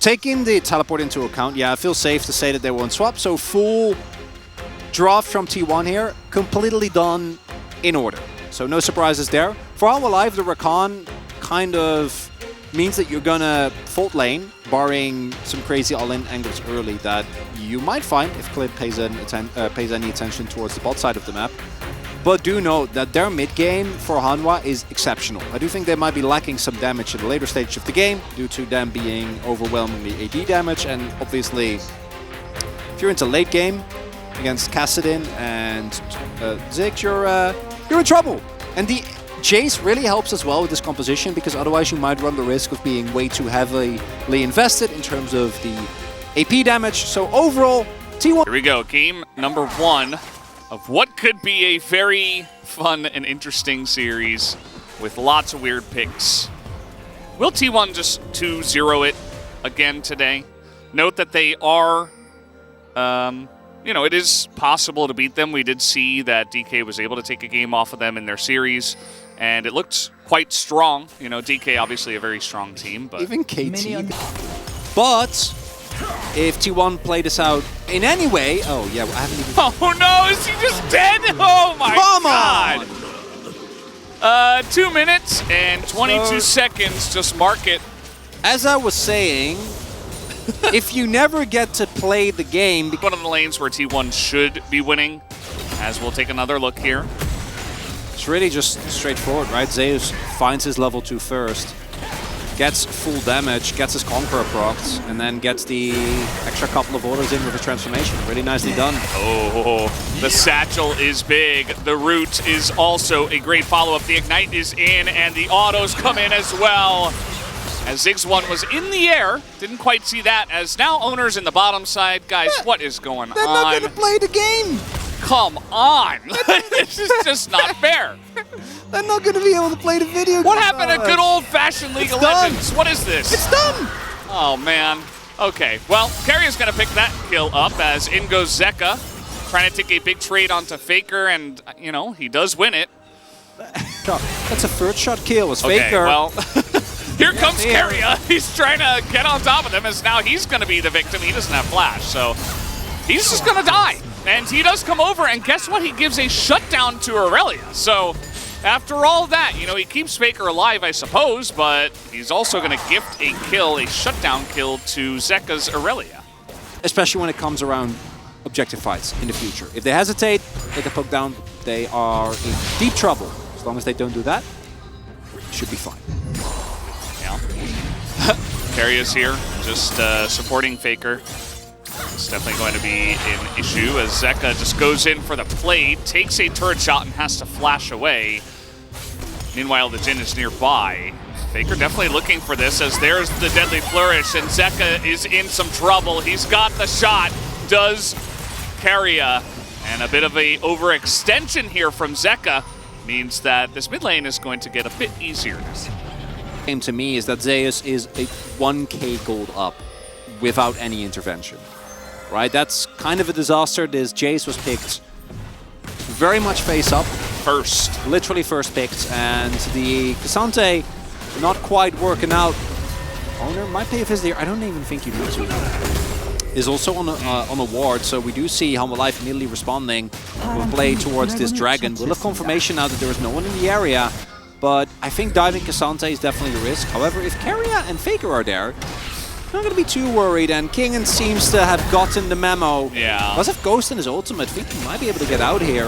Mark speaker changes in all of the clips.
Speaker 1: Taking the teleport into account, yeah, I feel safe to say that they won't swap. So full draft from T1 here, completely done in order. So no surprises there. For HANWHA Live, the Rakan kind of means that you're gonna fault lane, barring some crazy all-in angles early that you might find if Clip pays any attention towards the bot side of the map. But do note that their mid-game for HANWHA is exceptional. I do think they might be lacking some damage in the later stage of the game due to them being overwhelmingly AD damage. And obviously, if you're into late game against Kassadin and Ziggs, you're in trouble. And the Jace really helps as well with this composition, because otherwise you might run the risk of being way too heavily invested in terms of the AP damage. So overall, T1...
Speaker 2: Here we go, game number 1 of what could be a very fun and interesting series with lots of weird picks. Will T1 just 2-0 it again today? Note that they are, you know, it is possible to beat them. We did see that DK was able to take a game off of them in their series, and it looked quite strong. You know, DK obviously a very strong team, but...
Speaker 1: Even KT. But if T1 play this out in any way... Oh, yeah, I haven't even...
Speaker 2: Oh, no! Is he just dead? Oh, my God! Come on! 2 minutes and 22 seconds. Just mark it.
Speaker 1: As I was saying, if you never get to play the game...
Speaker 2: One of the lanes where T1 should be winning, as we'll take another look here.
Speaker 1: It's really just straightforward, right? Zeus finds his level 2 first, gets full damage, gets his Conqueror procs, and then gets the extra couple of orders in with his transformation. Really nicely done.
Speaker 2: Oh, the satchel is big. The root is also a great follow-up. The Ignite is in, and the autos come in as well. As Ziggs 1 was in the air, didn't quite see that, as now Owner's in the bottom side. Guys, what is going on?
Speaker 1: They're not going to play the game!
Speaker 2: Come on! This is just not fair.
Speaker 1: They're not going to be able to play the video game.
Speaker 2: What happened to good old-fashioned League of Legends? What is this?
Speaker 1: It's done!
Speaker 2: Oh, man. Okay, well, KERIA's going to pick that kill up as in goes Zeka, trying to take a big trade onto Faker, and, you know, he does win it.
Speaker 1: That's a first shot kill. It's
Speaker 2: Okay,
Speaker 1: Faker.
Speaker 2: well, here comes KERIA. He's trying to get on top of them, as now he's going to be the victim. He doesn't have flash, so he's just going to die. And he does come over, and guess what? He gives a shutdown to Aurelia. So after all that, you know, he keeps Faker alive, I suppose, but he's also going to gift a kill, a shutdown kill to Zeka's Aurelia.
Speaker 1: Especially when it comes around objective fights in the future. If they hesitate, take a poke down, they are in deep trouble. As long as they don't do that, it should be fine.
Speaker 2: Yeah. KERIA's here, just supporting Faker. It's definitely going to be an issue as Zeka just goes in for the plate, takes a turret shot and has to flash away. Meanwhile, the Jhin is nearby. Faker definitely looking for this as there's the deadly flourish, and Zeka is in some trouble. He's got the shot, does KERIA, and a bit of a overextension here from Zeka means that this mid lane is going to get a bit easier.
Speaker 1: Game to me is that Zeus is a 1k gold up without any intervention. Right, that's kind of a disaster. This Jace was picked very much face up.
Speaker 2: First.
Speaker 1: Literally first picked, and the Cassante not quite working out. Owner might pay a visit here. I don't even think you need to. Is also on a ward, so we do see HANWHA Live immediately responding with play towards this dragon. We'll have confirmation now that there is no one in the area, but I think diving Cassante is definitely a risk. However, if KERIA and Faker are there, I'm not going to be too worried, and Kingen seems to have gotten the memo.
Speaker 2: Yeah.
Speaker 1: Does have Ghost in his ultimate. I think he might be able to get out here.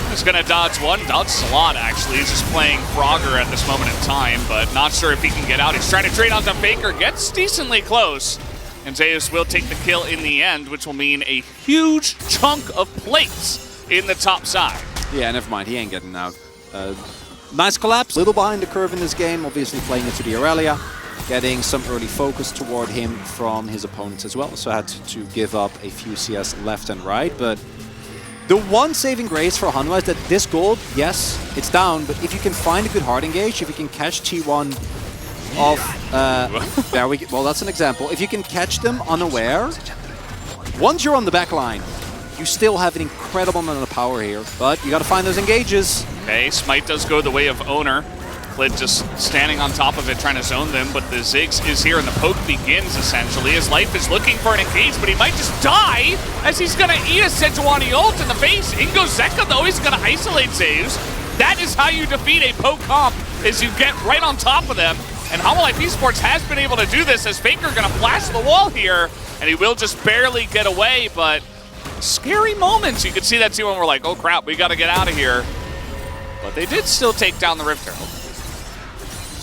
Speaker 2: He's going to dodge one, dodge a lot actually. He's just playing Frogger at this moment in time, but not sure if he can get out. He's trying to trade onto Faker, gets decently close. And Zeus will take the kill in the end, which will mean a huge chunk of plates in the top side.
Speaker 1: Yeah, never mind. He ain't getting out. Nice collapse. Little behind the curve in this game, obviously playing into the Aurelia. Getting some early focus toward him from his opponents as well. So I had to give up a few CS left and right. But the one saving grace for HANWHA is that this gold, yes, it's down. But if you can find a good hard engage, if you can catch T1 off... there we go. Well, that's an example. If you can catch them unaware, once you're on the back line, you still have an incredible amount of power here. But you got to find those engages.
Speaker 2: Okay, Smite does go the way of Owner. Clid just standing on top of it, trying to zone them, but the Ziggs is here, and the poke begins, essentially. His life is looking for an engage, but he might just die as he's going to eat a Sejuani ult in the face. In goes Zeka, though. He's going to isolate Zeus. That is how you defeat a poke comp, is you get right on top of them. And HANWHA Esports has been able to do this as Faker going to flash the wall here, and he will just barely get away, but scary moments. You could see that too when we're like, oh crap, we got to get out of here. But they did still take down the Rift Herald.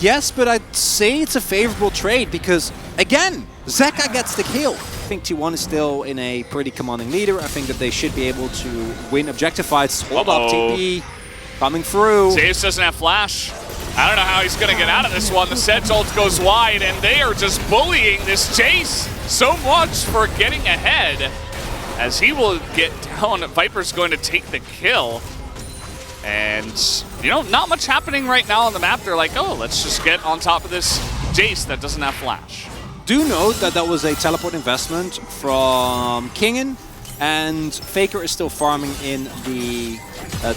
Speaker 1: Yes, but I'd say it's a favorable trade because, again, Zeka gets the kill. I think T1 is still in a pretty commanding leader. I think that they should be able to win objective fights. Hold up, TP coming through.
Speaker 2: Zeus doesn't have flash. I don't know how he's going to get out of this one. The Sedge ult goes wide, and they are just bullying this chase so much for getting ahead. As he will get down, Viper's going to take the kill. And, you know, not much happening right now on the map. They're like, oh, let's just get on top of this Jace that doesn't have flash.
Speaker 1: Do note that that was a teleport investment from Kingen, and Faker is still farming in the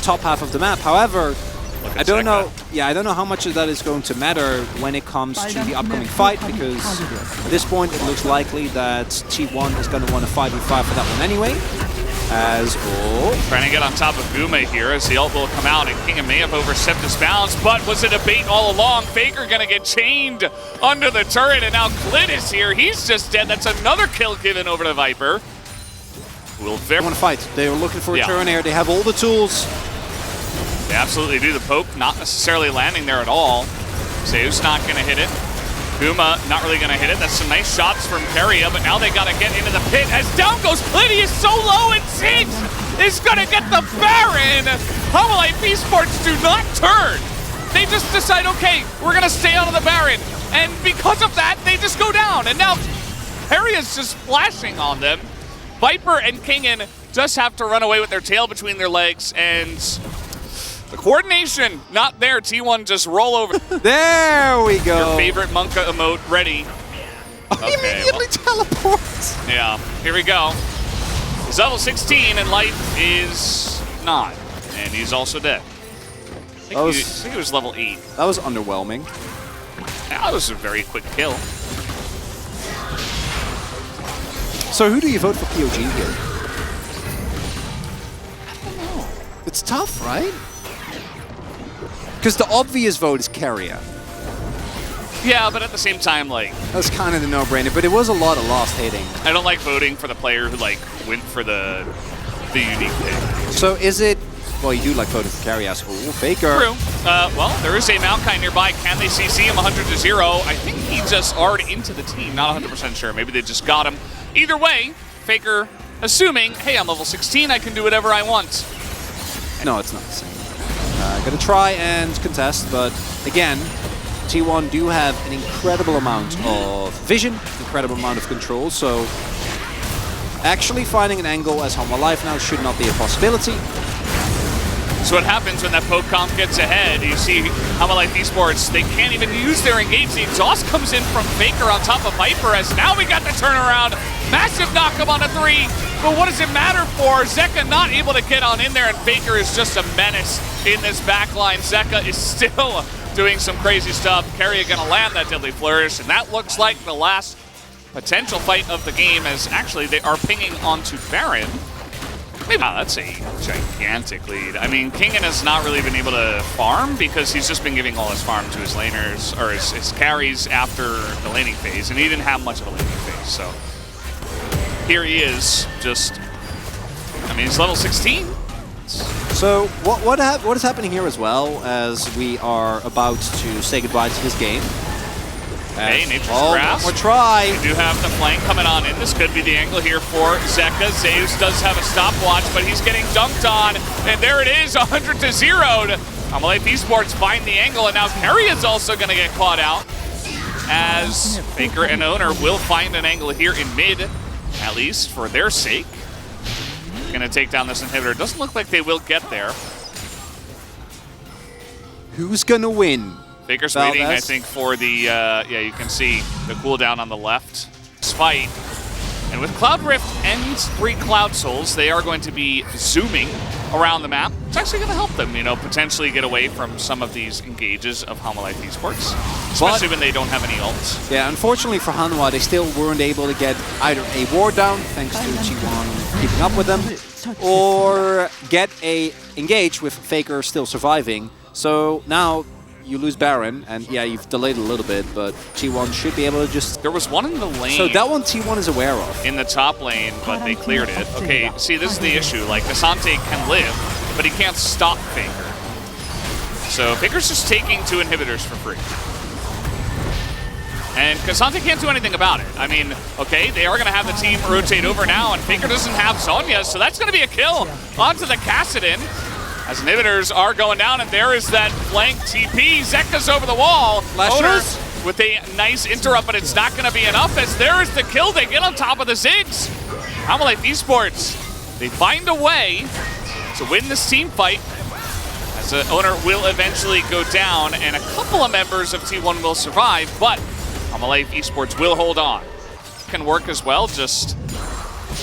Speaker 1: top half of the map. However, I don't know how much of that is going to matter when it comes to the upcoming fight, because at this point it looks likely that T1 is going to want to 5v5 for that one anyway.
Speaker 2: Trying to get on top of Gume here as the ult will come out, and Kingen may have overstepped his bounds, but was it a bait all along? Faker gonna get chained under the turret, and now Clid is here. He's just dead. That's another kill given over to Viper.
Speaker 1: They want to fight. They were looking for a turn here. They have all the tools.
Speaker 2: They absolutely do. The poke not necessarily landing there at all. Zeus not gonna hit it. Guma not really going to hit it. That's some nice shots from KERIA, but now they got to get into the pit as down goes Clid. He is so low, and Ziggs is going to get the Baron. HANWHA Esports do not turn. They just decide, okay, we're going to stay on the Baron. And because of that, they just go down. And now KERIA's just flashing on them. Viper and Kingen just have to run away with their tail between their legs, and the coordination, not there. T1 just roll over.
Speaker 1: There we go.
Speaker 2: Your favorite Monka emote ready.
Speaker 1: Okay, immediately teleports.
Speaker 2: Yeah, here we go. He's level 16 and life is not. And he's also dead. I think he was level 8.
Speaker 1: That was underwhelming.
Speaker 2: That was a very quick kill.
Speaker 1: So who do you vote for POG here? I don't know. It's tough, right? Because the obvious vote is KERIA.
Speaker 2: Yeah, but at the same time, like,
Speaker 1: that's kind of the no-brainer, but it was a lot of lost hitting.
Speaker 2: I don't like voting for the player who, like, went for the unique pick.
Speaker 1: So is it... Well, you do like voting for KERIA. Ooh, Faker.
Speaker 2: True. Well, there is a Maokai nearby. Can they CC him 100-0? I think he just already into the team. Not 100% sure. Maybe they just got him. Either way, Faker assuming, hey, I'm level 16, I can do whatever I want.
Speaker 1: No, it's not the same. Gonna try and contest, but again, T1 do have an incredible amount of vision, incredible amount of control, so actually finding an angle as HANWHA Live now should not be a possibility.
Speaker 2: So what happens when that poke comp gets ahead, you see HANWHA Esports, they can't even use their engage. The exhaust comes in from Faker on top of Viper, as now we got the turnaround. Massive knock-up on a 3, but what does it matter for? Zeka not able to get on in there, and Faker is just a menace in this backline. Zeka is still doing some crazy stuff. KERIA gonna land that Deadly Flourish, and that looks like the last potential fight of the game, as actually they are pinging onto Baron. Wow, that's a gigantic lead. I mean, Kingen has not really been able to farm because he's just been giving all his farm to his laners, or his carries after the laning phase, and he didn't have much of a laning phase, so here he is, just, I mean, he's level 16.
Speaker 1: So what is happening here as well, as we are about to say goodbye to this game?
Speaker 2: Hey, Nature's Grasp.
Speaker 1: One more try.
Speaker 2: We do have the flank coming on in. This could be the angle here for Zeka. Zeus does have a stopwatch, but he's getting dunked on. And there it is, 100-0. HANWHA Esports find the angle, and now KERIA is also going to get caught out, as Faker and Owner will find an angle here in mid, at least for their sake. Going to take down this inhibitor. Doesn't look like they will get there.
Speaker 1: Who's going to win?
Speaker 2: Faker's waiting, I think, for the, yeah, you can see the cooldown on the left. Fight. And with Cloud Rift and 3 Cloud Souls, they are going to be zooming around the map. It's actually going to help them, you know, potentially get away from some of these engages of HANWHA Life Esports, especially when they don't have any ults.
Speaker 1: Yeah, unfortunately for HANWHA, they still weren't able to get either a ward down, thanks to G1 keeping up with them, or get a engage with Faker still surviving. So now you lose Baron, and yeah, you've delayed a little bit, but T1 should be able to just...
Speaker 2: There was one in the lane.
Speaker 1: So that one T1 is aware of.
Speaker 2: In the top lane, but they cleared it. Okay, see, this is the issue. Like, Asante can live, but he can't stop Faker. So Faker's just taking 2 inhibitors for free. And Asante can't do anything about it. I mean, okay, they are going to have the team rotate over now, and Faker doesn't have Zhonya, so that's going to be a kill onto the Kassadin. As inhibitors are going down, and there is that flank TP. Zeka's over the wall. Owner with a nice interrupt, but it's not going to be enough, as there is the kill. They get on top of the Ziggs. HANWHA Life Esports, they find a way to win this team fight, as the owner will eventually go down, and a couple of members of T1 will survive, but HANWHA Life Esports will hold on. Can work as well, just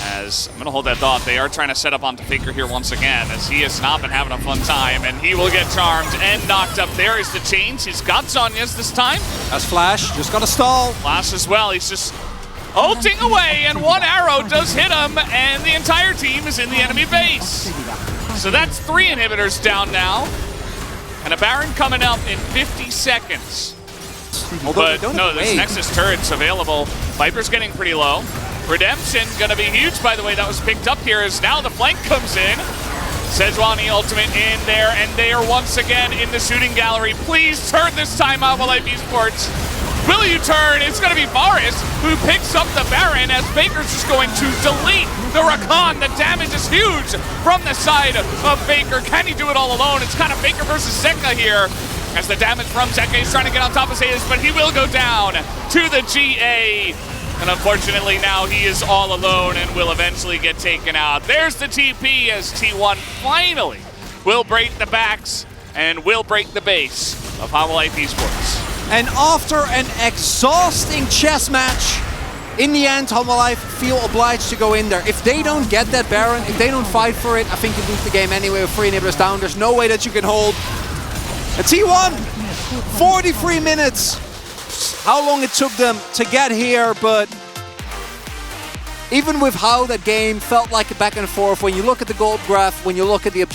Speaker 2: as I'm going to hold that thought. They are trying to set up onto Faker here once again, as he has not been having a fun time, and he will get charmed and knocked up. There is the chains. He's got Zhonya's this time.
Speaker 1: That's Flash, just got to stall.
Speaker 2: Flash as well. He's just ulting away, and one arrow does hit him, and the entire team is in the enemy base. So that's 3 inhibitors down now, and a Baron coming up in 50 seconds. But no, there's Nexus turrets available. Viper's getting pretty low. Redemption gonna be huge, by the way. That was picked up here as now the flank comes in. Sejuani ultimate in there, and they are once again in the shooting gallery. Please turn this time, HANWHA Life Esports. Will you turn? It's gonna be Varus who picks up the Baron, as Faker's just going to delete the Rakan. The damage is huge from the side of Faker. Can he do it all alone? It's kind of Faker versus Zeka here, as the damage from Zeka is trying to get on top of Sayas, but he will go down to the GA. And unfortunately now he is all alone and will eventually get taken out. There's the TP, as T1 finally will break the backs and will break the base of HANWHA Life Esports.
Speaker 1: And after an exhausting chess match, in the end, HANWHA Life feel obliged to go in there. If they don't get that Baron, if they don't fight for it, I think you lose the game anyway with 3 inhibitors down. There's no way that you can hold. And T1, 43 minutes. How long it took them to get here, but even with how that game felt like a back and forth, when you look at the gold graph, when you look at the objective,